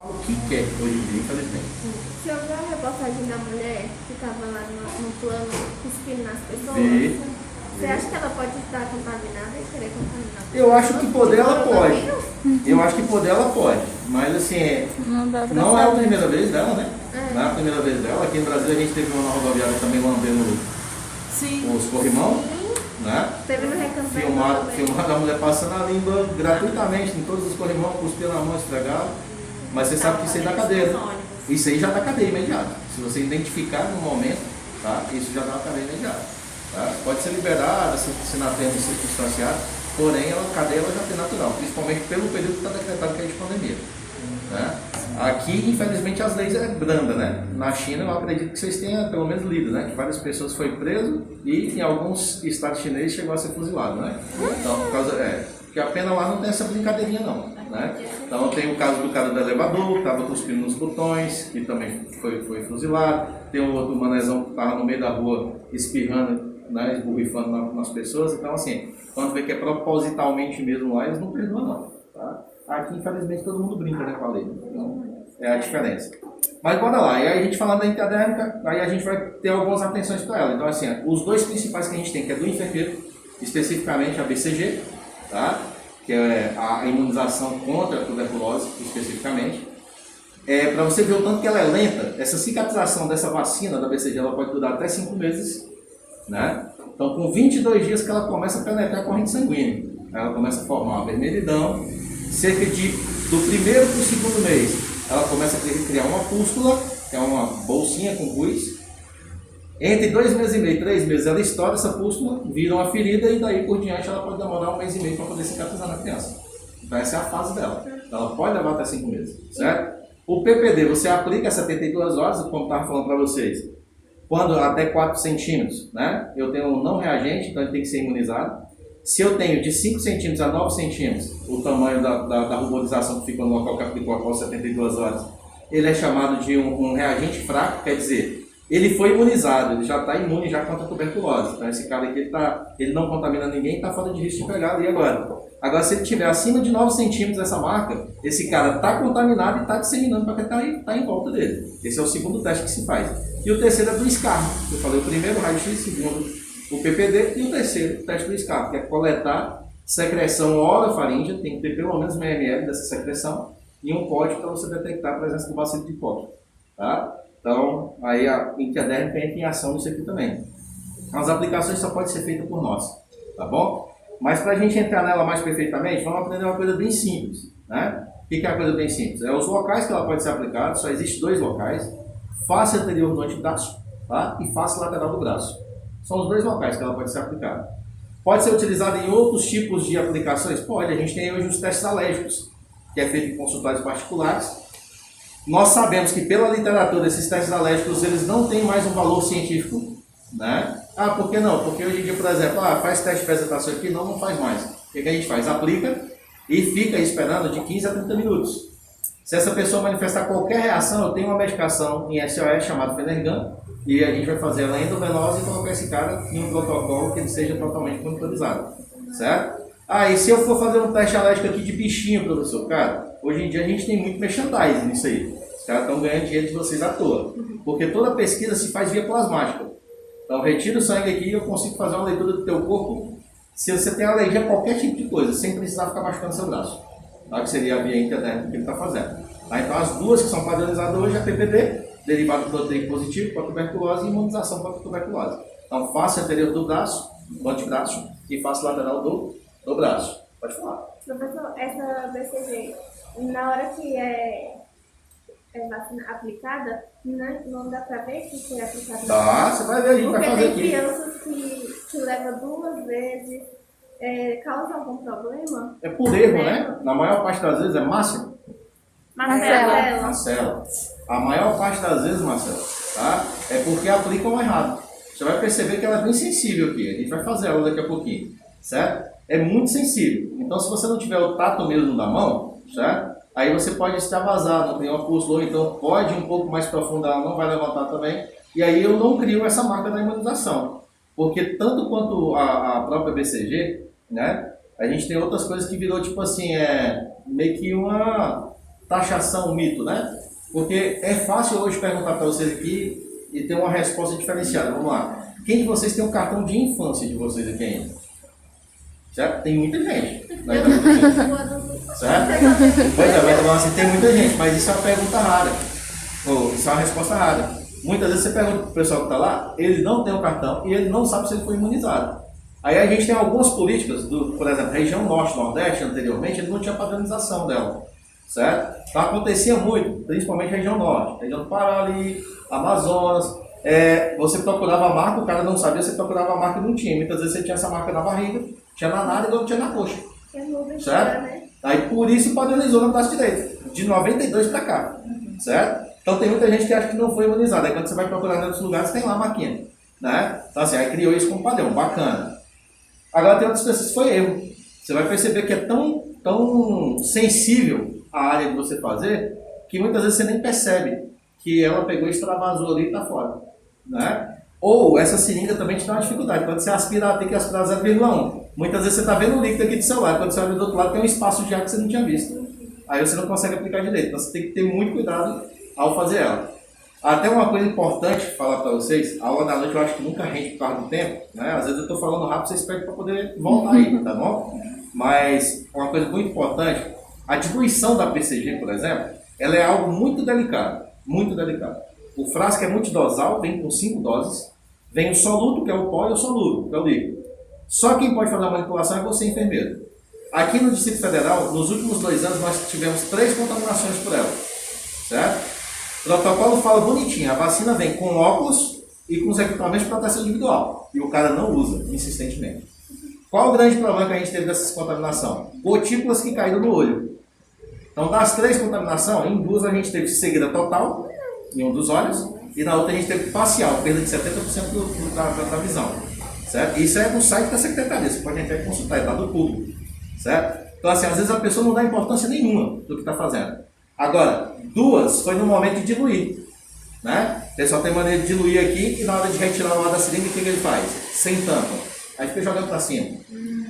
O que quer hoje em dia, infelizmente. Você ouviu a reportagem da mulher que estava lá no plano cuspindo nas pessoas? Vê. Você acha que ela pode estar contaminada e querer contaminar pessoas? Eu acho que poder ela pode. Coronavírus? Eu acho que poder ela pode. Mas assim, Não dá pra não é a saber. primeira vez dela, né? É. Não é a primeira vez dela. Aqui no Brasil a gente teve uma rodoviária também lambendo Sim. os corrimão, né? Teve no Recanto Filmaram a mulher passando a língua gratuitamente em todos os corrimão, cuspindo na mão, estragado. Mas você sabe que isso aí dá cadeia. Isso aí já dá cadeia imediata. Se você identificar no momento, tá? Isso já dá uma cadeia imediata. Tá? Pode ser liberada, se na pena ser distanciada, porém a cadeia ela já tem natural, principalmente pelo período que está decretado que é de pandemia. Né? Aqui, infelizmente, as leis é branda, né? Na China, eu acredito que vocês tenham pelo menos lido, né? Que várias pessoas foram presas e em alguns estados chineses chegou a ser fuzilado, né? Então, por causa, porque a pena lá não tem essa brincadeirinha não, né? Então tem o caso do cara do elevador, que estava cuspindo nos botões, que também foi fuzilado. Tem um outro manezão que estava no meio da rua espirrando, né? Esborrifando nas pessoas. Então, assim, quando vê que é propositalmente mesmo lá, eles não perdoam não, tá? Aqui, infelizmente, todo mundo brinca, né, com a lei. Então, é a diferença. Mas bora lá, e aí a gente falando da interdérmica, aí a gente vai ter algumas atenções para ela. Então, assim, os dois principais que a gente tem, que é do enfermeiro, especificamente a BCG, tá? Que é a imunização contra a tuberculose, especificamente. Para você ver o tanto que ela é lenta, essa cicatrização dessa vacina da BCG, ela pode durar até 5 meses, né? Então, com 22 dias que ela começa a penetrar a corrente sanguínea, ela começa a formar uma vermelhidão, cerca do primeiro para o segundo mês, ela começa a criar uma pústula, que é uma bolsinha com pus. Entre 2 meses e meio, 3 meses, ela estoura essa pústula, vira uma ferida e daí por diante ela pode demorar 1 mês e meio para poder cicatrizar na criança. Então essa é a fase dela. Ela pode levar até 5 meses, certo? O PPD, você aplica 72 horas, como estava falando para vocês, quando até 4 centímetros, né? Eu tenho um não reagente, então ele tem que ser imunizado. Se eu tenho de 5 centímetros a 9 centímetros, o tamanho da ruborização que fica no local que aplicou após 72 horas, ele é chamado de um reagente fraco, quer dizer, ele foi imunizado, ele já está imune já contra a tuberculose. Então esse cara aqui, ele não contamina ninguém, está fora de risco de pegar ali agora. Agora, se ele tiver acima de 9 centímetros essa marca, esse cara está contaminado e está disseminando para quem está em volta dele. Esse é o segundo teste que se faz. E o terceiro é do SCAR. Eu falei o primeiro, raio-x, o segundo, o PPD, e o terceiro, o teste do SCAR, que é coletar secreção orofaríngea, tem que ter pelo menos 1 ml dessa secreção, e um pote para você detectar a presença do bacilo de Koch. Tá? Então, aí a interdérmica entra em ação nisso aqui também. As aplicações só podem ser feitas por nós, tá bom? Mas para a gente entrar nela mais perfeitamente, vamos aprender uma coisa bem simples, né? O que é uma coisa bem simples? É os locais que ela pode ser aplicada, só existe 2 locais, face anterior do antebraço, tá? E face lateral do braço. São os 2 locais que ela pode ser aplicada. Pode ser utilizada em outros tipos de aplicações? Pode, a gente tem hoje os testes alérgicos, que é feito em consultórios particulares. Nós sabemos que pela literatura esses testes alérgicos eles não têm mais um valor científico, né? Ah, por que não? Porque hoje em dia, por exemplo, faz teste de presentação aqui, não faz mais. O que a gente faz? Aplica e fica esperando de 15 a 30 minutos. Se essa pessoa manifestar qualquer reação, eu tenho uma medicação em SOS chamada Fenergan e a gente vai fazer ela endovenosa e colocar esse cara em um protocolo que ele seja totalmente monitorizado, certo? E se eu for fazer um teste alérgico aqui de bichinho, professor, cara, hoje em dia a gente tem muito merchandising nisso aí. Os caras estão ganhando dinheiro de vocês à toa. Porque toda pesquisa se faz via plasmática. Então, retira o sangue aqui e eu consigo fazer uma leitura do teu corpo se você tem alergia a qualquer tipo de coisa, sem precisar ficar machucando seu braço. Tá? Que seria a via interdérmica que ele está fazendo. Tá? Então, as duas que são padronizadas hoje é PPD, derivado proteico positivo para tuberculose e imunização para tuberculose. Então, face anterior do braço, do antebraço, e face lateral do braço. Pode falar. Professor, essa BCG, na hora que é vacina aplicada, não dá para ver que foi aplicada? Tá, você vai ver, a gente vai fazer aqui. Porque tem crianças que levam 2 vezes, causa algum problema? É por erro, né? Na maior parte das vezes é Márcia. Marcela. A maior parte das vezes, Marcela, tá? É porque aplicam errado. Você vai perceber que ela é bem sensível aqui. A gente vai fazer ela daqui a pouquinho, certo? É muito sensível. Então, se você não tiver o tato mesmo da mão, certo? Aí você pode extravasar, não tem uma pústula, então pode ir um pouco mais profundo, ela não vai levantar também. E aí eu não crio essa marca da imunização. Porque tanto quanto a própria BCG, né? A gente tem outras coisas que virou tipo assim, meio que taxação, mito, né? Porque é fácil hoje perguntar para vocês aqui e ter uma resposta diferenciada. Vamos lá. Quem de vocês tem um cartão de infância de vocês aqui ainda? Certo? Tem muita gente. Certo? Pois é, vai assim, tem muita gente, mas isso é uma pergunta rara. Ou isso é uma resposta rara. Muitas vezes você pergunta para o pessoal que está lá, ele não tem o cartão e ele não sabe se ele foi imunizado. Aí a gente tem algumas políticas, por exemplo, região norte, nordeste, anteriormente, ele não tinha padronização dela. Certo? Então acontecia muito, principalmente região norte, região do Pará ali, Amazonas. Você procurava a marca, o cara não sabia, você procurava a marca e não tinha. Muitas vezes você tinha essa marca na barriga, tinha na nádega ou tinha na coxa. Certo? Aí por isso padronizou no braço direito, de 92 para cá. Certo? Então tem muita gente que acha que não foi imunizada. Aí quando você vai procurar em outros lugares, tem lá a marquinha. Né? Então assim, aí criou isso como padrão, bacana. Agora tem outras pessoas que foi erro. Você vai perceber que é tão sensível a área de você fazer, que muitas vezes você nem percebe que ela pegou e extravasou ali e está fora. Né? Ou essa seringa também te dá uma dificuldade. Quando você aspira, tem que aspirar 0,1. Muitas vezes você está vendo o líquido aqui do celular, quando você olha do outro lado tem um espaço de ar que você não tinha visto. Aí você não consegue aplicar direito. Então você tem que ter muito cuidado ao fazer ela. Até uma coisa importante falar para vocês, a aula da noite eu acho que nunca rende por causa do tempo, né? Às vezes eu estou falando rápido, vocês pedem para poder voltar aí, tá bom? Mas uma coisa muito importante, a diluição da PCG, por exemplo, ela é algo muito delicado, muito delicado. O frasco é multidosal, vem com 5 doses, vem o soluto, que é o pó, e o solúvel, que é o líquido. Só quem pode fazer a manipulação é você, enfermeiro. Aqui no Distrito Federal, nos últimos 2 anos, nós tivemos 3 contaminações por ela, certo? O protocolo fala bonitinho, a vacina vem com óculos e com os equipamentos de proteção individual, e o cara não usa, insistentemente. Qual o grande problema que a gente teve dessa contaminação? Gotículas que caíram no olho. Então, das 3 contaminações, em 2 a gente teve cegueira total, em um dos olhos, e na outra a gente teve parcial, perda de 70% da visão. Certo? Isso é no site da Secretaria, você pode entrar e consultar, é dado público. Certo? Então, assim, às vezes a pessoa não dá importância nenhuma do que está fazendo. Agora, 2 foi no momento de diluir. Né? O pessoal tem maneira de diluir aqui, e na hora de retirar o ar da seringa, o que ele faz? Sem tampa. Aí fica jogando para cima.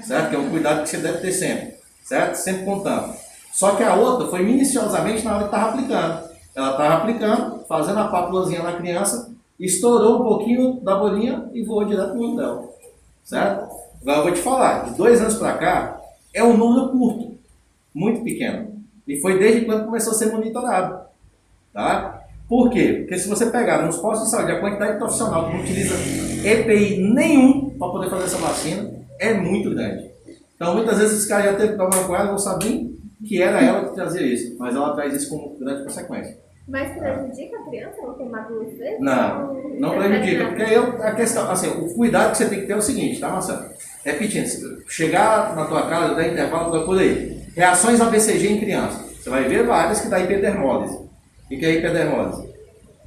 Certo? Que é um cuidado que você deve ter sempre. Certo? Sempre com tampa. Só que a outra foi minuciosamente na hora que estava aplicando. Ela estava aplicando, fazendo a pápulazinha na criança, estourou um pouquinho da bolinha e voou direto no olho dela. Certo? Agora eu vou te falar, de 2 anos para cá, é um número curto, muito pequeno. E foi desde quando começou a ser monitorado. Tá? Por quê? Porque se você pegar nos postos de saúde a quantidade de profissional que não utiliza EPI nenhum para poder fazer essa vacina, é muito grande. Então muitas vezes os caras já teve problema com ela, não sabiam que era ela que trazia isso, mas ela traz isso como grande consequência. Mas prejudica a criança não tomar 2 vezes? Não prejudica, porque aí a questão, assim, o cuidado que você tem que ter é o seguinte, tá, Marcelo? Repetindo, chegar na tua casa, dar intervalo, procura aí. Reações a BCG em criança. Você vai ver várias que dá hiperdermólise. O que é hiperdermólise?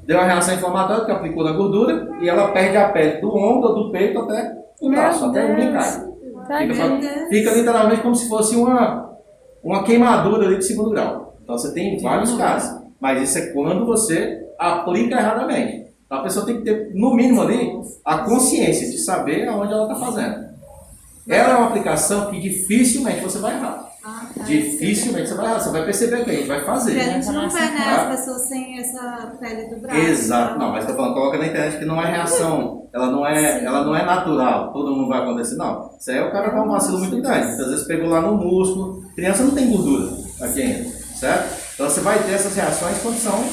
Deu uma reação inflamatória que aplicou na gordura e ela perde a pele do ombro ou do peito até o braço, até o umbilical. Fica literalmente como se fosse uma queimadura ali de 2º grau. Então você tem vários casos. Mas isso é quando você aplica erradamente. Então a pessoa tem que ter, no mínimo ali, a consciência de saber aonde ela está fazendo. Ela é uma aplicação que dificilmente você vai errar. Dificilmente você vai errar. Você vai perceber que a gente vai fazer. Porque a gente não vê, né, as pessoas sem essa pele do braço. Exato. Não, mas estou falando, coloca na internet que não é reação. Ela não é natural. Todo mundo vai acontecer. Não. Isso aí é o cara com um vacilo muito grande. Às vezes pegou lá no músculo. Criança não tem gordura aqui ainda. Certo? Então você vai ter essas reações quando são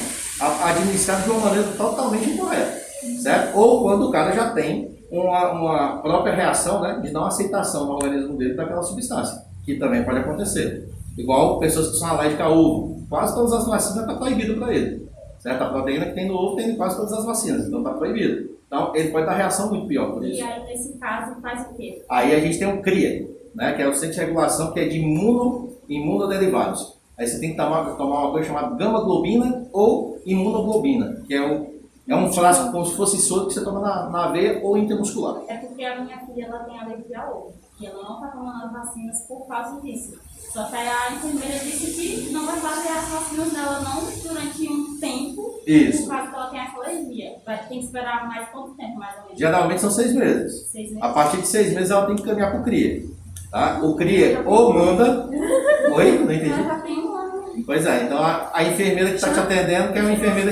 administradas de uma maneira totalmente incorreta. Certo? Ou quando o cara já tem uma própria reação, né, de não aceitação no organismo dele daquela substância, que também pode acontecer. Igual pessoas que são alérgicas a ovo. Quase todas as vacinas estão proibidas para ele. Certo? A proteína que tem no ovo tem quase todas as vacinas, então está proibido. Então ele pode dar reação muito pior por isso. E aí nesse caso faz o quê? Aí a gente tem o CRIA, né, que é o Centro de Regulação, que é de imunoderivados. Aí você tem que tomar uma coisa chamada gama-globina ou imunoglobina, que é um frasco como se fosse soro que você toma na veia ou intramuscular. É porque a minha filha ela tem alergia a ovo. E ela não está tomando as vacinas por causa disso. Só que a enfermeira disse que não vai fazer as vacinas dela não durante um tempo. Isso. Por causa que ela tem essa alergia. Vai ter que esperar mais quanto tempo, mais ou menos? Geralmente são 6 meses. 6 meses. A partir de 6 meses ela tem que caminhar para o CRIA. Tá? O CRIA ou manda... Oi? Não entendi. Ela já tem 1 ano. Pois é, então a enfermeira que está te atendendo, que é uma enfermeira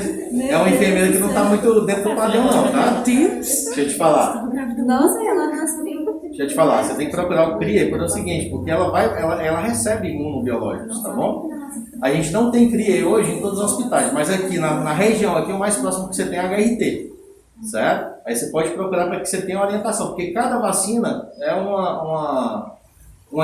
que não está muito dentro do padrão não, tá? Deixa eu te falar. Nossa, ela nasceu. Deixa eu te falar, você tem que procurar o CRIA pelo seguinte, porque ela recebe imunobiológicos, tá bom? A gente não tem CRIA hoje em todos os hospitais, mas aqui na região, aqui o mais próximo que você tem é HRT, certo? Aí você pode procurar para que você tenha orientação, porque cada vacina é uma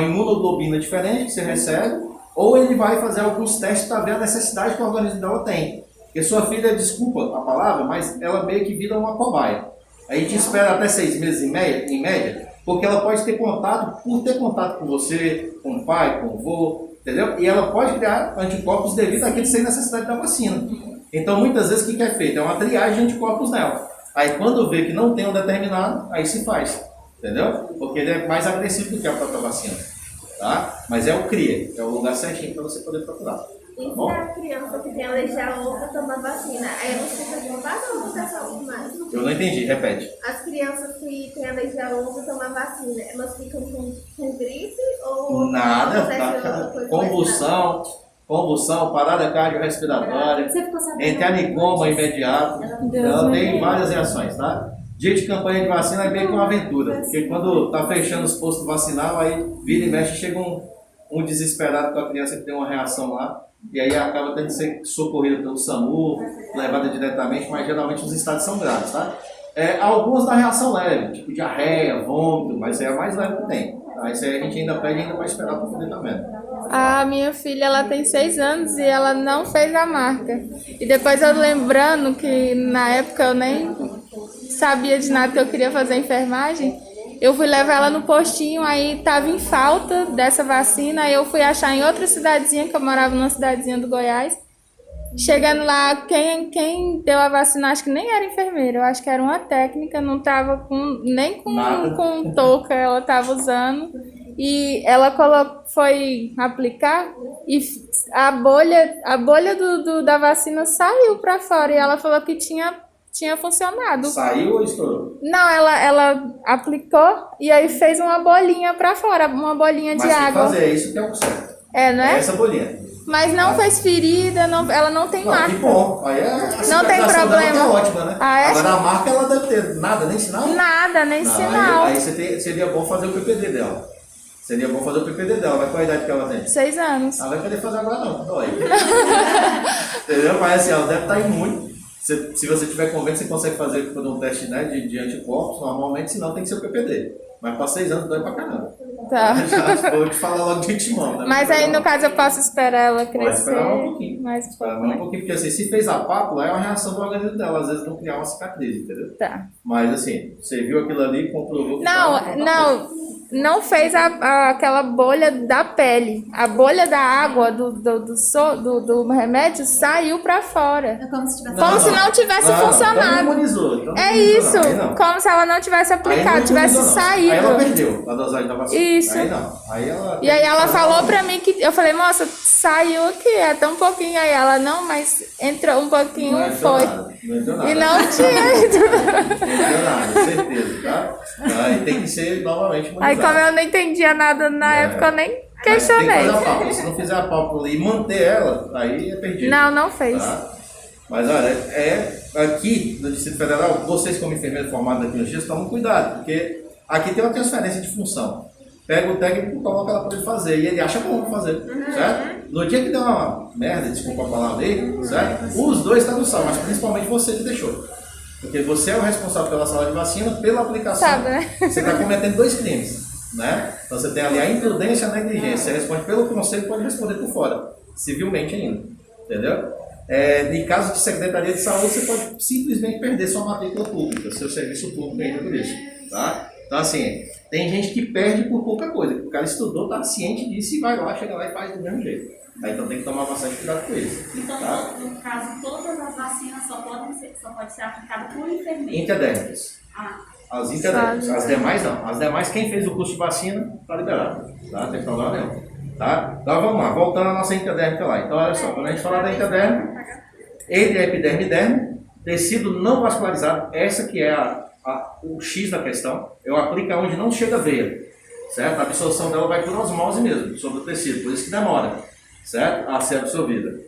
imunoglobina diferente que você recebe, ou ele vai fazer alguns testes para ver a necessidade que o organismo dela tem. Porque sua filha, desculpa a palavra, mas ela meio que vira uma cobaia. A gente espera até 6 meses em média, porque ela pode ter contato, por ter contato com você, com o pai, com o avô, entendeu? E ela pode criar anticorpos devido àquele sem necessidade da vacina. Então, muitas vezes, o que é feito? É uma triagem de anticorpos nela. Aí, quando vê que não tem um determinado, aí se faz, entendeu? Porque ele é mais agressivo do que a própria vacina, tá? Mas é o CRIA, é o lugar certinho para você poder procurar. E se a criança que tem alergia a ovo toma vacina, aí elas ficam preocupadas ou não saúde mais? Eu não entendi, repete. As crianças que têm alergia a ovo tomam vacina, elas ficam com gripe ou Nada, acontece outra coisa? convulsão, parada cardiorrespiratória, Você ficou sabendo? entanicoma imediato, ela tem várias reações, tá? Dia de campanha de vacina é meio que uma aventura, porque quando tá fechando os postos vacinal, aí vira e mexe, chega um desesperado com a criança que tem uma reação lá, e aí acaba tendo que ser socorrida pelo SAMU, levada diretamente, mas geralmente os estados são graves, tá? Algumas da reação leve, tipo diarreia, vômito, mas é a mais leve que tem. Tá? Isso aí a gente ainda pede ainda para esperar para poder estar vendo. A minha filha, ela tem 6 anos e ela não fez a marca. E depois eu lembrando que na época eu nem sabia de nada que eu queria fazer enfermagem, eu fui levar ela no postinho, aí tava em falta dessa vacina, aí eu fui achar em outra cidadezinha, que eu morava numa cidadezinha do Goiás. Chegando lá, quem deu a vacina, acho que nem era enfermeira, eu acho que era uma técnica, não tava nem com touca ela tava usando. E ela foi aplicar e a bolha da vacina saiu para fora e ela falou que tinha funcionado. Saiu ou estourou? Não, ela aplicou e aí fez uma bolinha para fora, uma bolinha de água. Mas tem que fazer, é isso que é o certo. Não é? Essa bolinha. Mas não fez ferida, ela não tem marca. Que bom, aí a Não tem problema. É ótima, né? Ah, é? Agora a marca ela deve ter nada, nem sinal? Nada, nem sinal. Aí seria bom fazer o PPD dela. Seria bom fazer o PPD dela, mas qual a idade que ela tem? 6 anos. Ela vai poder fazer agora não, dói. Entendeu? Mas assim, ela deve estar imune. Se você tiver convênio, você consegue fazer por um teste, né, de anticorpos, normalmente, senão tem que ser o PPD. Mas para 6 anos dói pra caramba. Tá. Já vou te falar logo de antemão, né? Mas aí, no caso, eu posso esperar ela crescer. Pode esperar um pouquinho. Mais Esperar um pouquinho, porque assim, se fez a pápula, é uma reação do organismo dela, às vezes não criar uma cicatriz, entendeu? Tá. Mas assim, você viu aquilo ali, comprovou que Não fez aquela bolha da pele. A bolha da água do remédio saiu pra fora. É como se tivesse. Como se não tivesse funcionado. Então imunizou, Isso, Aí não. como se ela não tivesse Aí aplicado, não tivesse imunizou, não. saído. Aí ela perdeu a dosagem da vacina. Isso. Aí não. E aí ela falou pra mim que, eu falei, moça, saiu aqui, é tão pouquinho. Aí ela, não, mas entrou um pouquinho, Não entrou foi. nada, não entrou nada. E não tinha ido. Não entrou nada, certeza, tá? Aí tem que ser novamente imunizado. Aí como eu não entendia nada na época, eu nem Mas tem que questionei. fazer a pápula. Se não fizer a pápula e manter ela, aí é perdido. Não fez. Tá? Mas olha, aqui no Distrito Federal, vocês como enfermeiro formado em tecnologias, tomam cuidado, porque aqui tem uma transferência de função. Pega o técnico e coloca ela para ele fazer, e ele acha bom fazer, certo? No dia que deu uma merda, desculpa a palavra aí, certo? Os dois estão no sal, mas principalmente você que deixou. Porque você é o responsável pela sala de vacina, pela aplicação. Sabe, né? Você está cometendo 2 crimes, né? Então você tem ali a imprudência e a negligência. Você responde pelo conselho e pode responder por fora, civilmente ainda, entendeu? Em caso de Secretaria de Saúde, você pode simplesmente perder sua matrícula pública, seu serviço público ainda por isso, tá? Então assim, tem gente que perde por pouca coisa, porque o cara estudou, está ciente disso e vai lá, chega lá e faz do mesmo jeito. Aí, então tem que tomar bastante cuidado com isso. Então, tá? no caso, todas as vacinas só pode ser aplicada por enfermeiro. Interdérmicas. As interdérmicas. As demais não. As demais, quem fez o curso de vacina, está liberado. Tá? Não tem problema nenhum. Tá? Então vamos lá, voltando à nossa interdérmica lá. Então olha só, quando a gente fala da interdérmica, entre a epiderme e derme, tecido não vascularizado, essa que é o X da questão, eu aplico onde não chega a veia, certo? A absorção dela vai por osmose mesmo, sobre o tecido, por isso que demora. certo? A ser absorvida.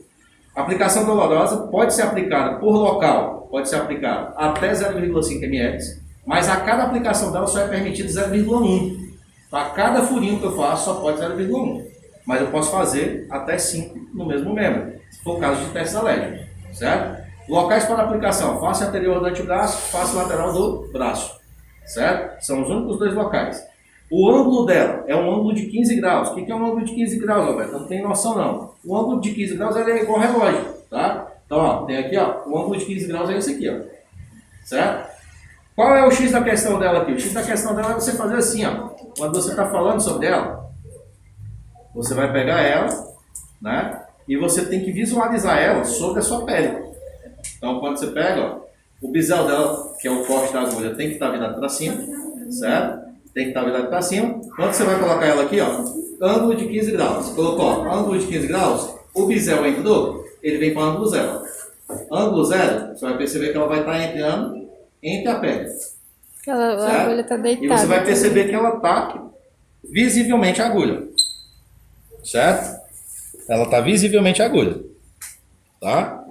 A aplicação dolorosa pode ser aplicada por local, pode ser aplicada até 0,5 ml, mas a cada aplicação dela só é permitido 0,1. Para cada furinho que eu faço, só pode 0,1. Mas eu posso fazer até 5 no mesmo membro, se for o caso de teste alérgico, certo? Locais para aplicação: face anterior do antebraço, face lateral do braço, certo? São os únicos 2 locais. O ângulo dela é um ângulo de 15 graus. O que é um ângulo de 15 graus, Alberto? Não tem noção, não. O ângulo de 15 graus é igual ao relógio, tá? Então, ó, tem aqui, ó, o ângulo de 15 graus é esse aqui, ó, certo? Qual é o X da questão dela aqui? O X da questão dela é você fazer assim, ó. Quando você está falando sobre ela, você vai pegar ela, né? E você tem que visualizar ela sobre a sua pele. Então, quando você pega, ó, o bisel dela, que é o corte da agulha, tem que estar virado para cima, certo? Tem que estar virado para cima. Quando você vai colocar ela aqui, ó, ângulo de 15 graus. Colocou, ó, ângulo de 15 graus, o bisel entrou, ele vem para o ângulo 0. Ângulo 0, você vai perceber que ela vai estar entrando entre a pele. A agulha está deitada. E você vai perceber que ela está visivelmente a agulha. Certo? Ela está visivelmente a agulha. Tá?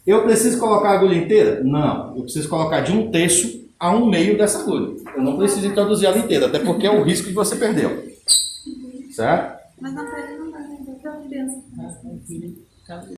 Eu preciso colocar a agulha inteira? Não. Eu preciso colocar de 1/3 a 1/2 dessa agulha. Eu não preciso introduzir ela inteira, até porque é o risco que você perdeu. Certo? Mas na pele não vai, eu penso.